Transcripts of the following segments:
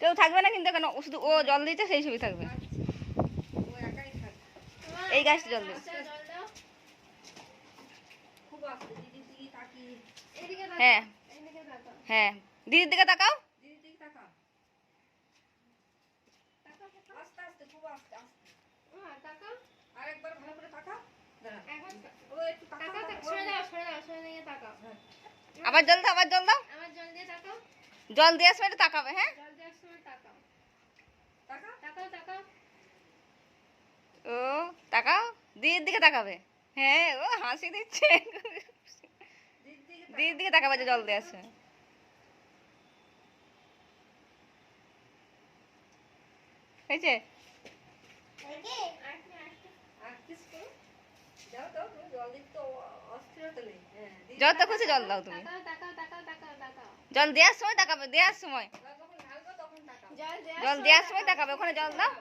কেউ থাকবে না কিন্তু, কেন শুধু ও জল দিচ্ছে সেই ছবি থাকবে। এই গাছটা জল দিচ্ছে। হ্যাঁ হ্যাঁ, দিদির দিকে তাকাও। আবার জল দাও, আবার জল দাও। জল দেওয়ার সময় তাকাবে। হ্যাঁ ও তাকাও, দিদির দিকে তাকাবে। হ্যাঁ ও হাসি দিচ্ছে, দিদির দিকে তাকাবে যে জল দেওয়ার সময়। হয়েছে? জল তো খুশি, জল দাও তুমি। জল দেওয়ার সময় তাকাবে, দেওয়ার সময়, জল দেওয়ার সময় তাকাবে। ওখানে জল দাও,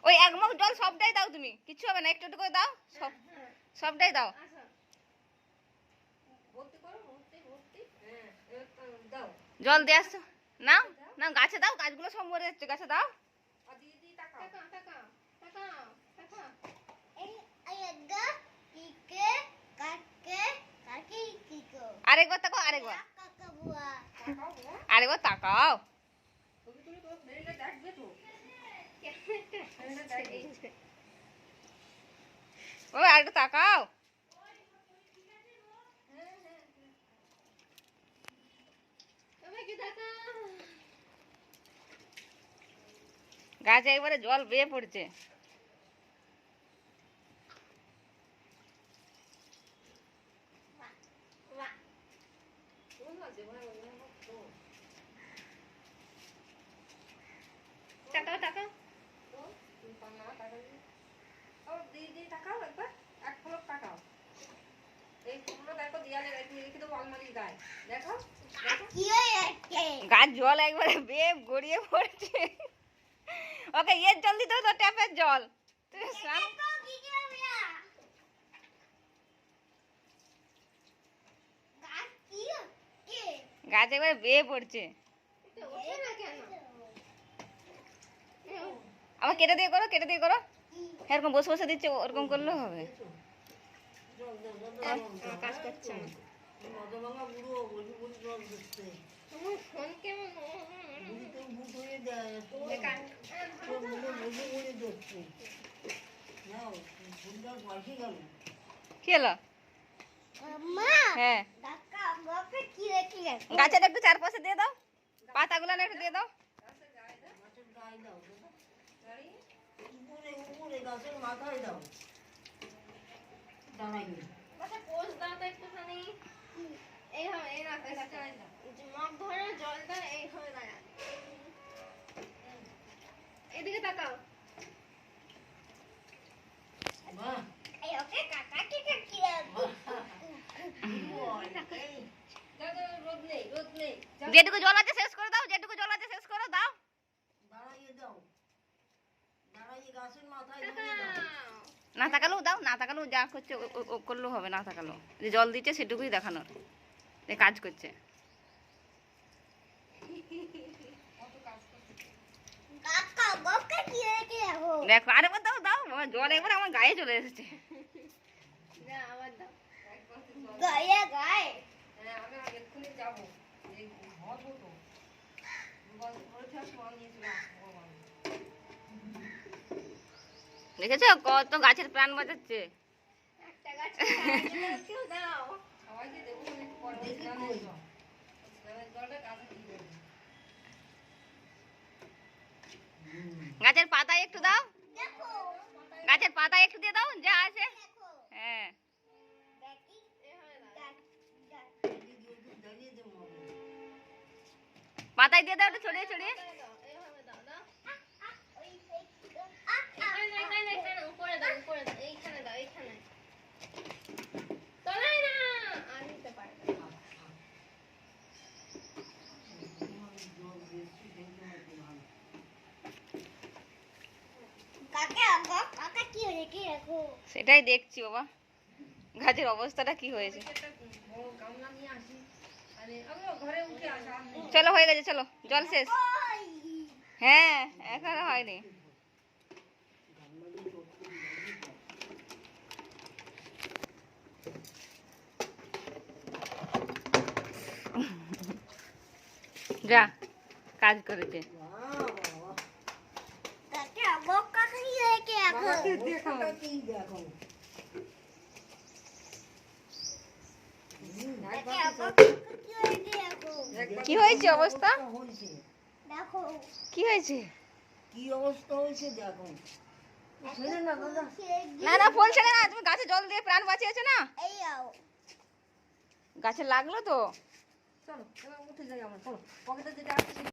ওই এক মগ জল সবটাই দাও তুমি, কিচ্ছু হবে না, একটু একটু করে দাও, সবটাই দাও। জল দেওয়ার নাও না, গাছে দাও, গাছগুলো সব মরে যাচ্ছে, গাছে দাও। আরেকবার তাকাও, আরেকবার, আরেকবার তাকাও। ও আরেকটু তাকাও। গাছে একবারে জল বেয়ে পড়ছে। গাছ জল একবারে বেয়ে গড়িয়ে পড়ছে। ওকে এর জল দিতে হবে তো, ট্যাপের জল। গাছ একবারে বেয়ে পড়ছে। আবার কেটে দিয়ে করো, কেটে দিয়ে করো। এরকম বসে বসে দিচ্ছে, ওরকম করলেও হবে। কাজ করছে কি হলো? হ্যাঁ গাছের একটু চারপাশে দিয়ে দাও, পাতাগুলো একটু দিয়ে দাও। এদিকে তাকাও। যেটুকু জল আছে শেষ করে দাও, যেটুকু জল আছে শেষ করে দাও। না তাকালেও দাও, না তাকালেও যা করছে করলেও হবে, না তাকালেও যে জল দিচ্ছে সেটুকুই দেখানোর, কাজ করছে। দেখো আরেকবার দাও, দাও, জল একবার আমার গায়ে চলে এসেছে। দেখেছো কত গাছের প্রাণ বাঁচাচ্ছে। গাছের পাতায় একটু দাও, গাছের পাতায় একটু দিয়ে দাও যা আছে। হ্যাঁ পাতায় দিয়ে দাও একটু ছড়িয়ে ছড়িয়ে। সেটাই দেখছি বাবা, গাছের অবস্থাটা কি হয়েছে। চলো হয়ে গেছে, চলো জল শেষ। হ্যাঁ এখনো হয়নি। যা কাজ করেছে। কি হয়েছে অবস্থা? কি হয়েছে? কি অবস্থা হয়েছে দেখো। না না ফলছে না, তুমি গাছে জল দিয়ে প্রাণ বাঁচিয়েছো না, গাছে লাগলো তো। চলো এবার উঠে যাই আমরা, চলো পকেটে যেটা আছে সেটা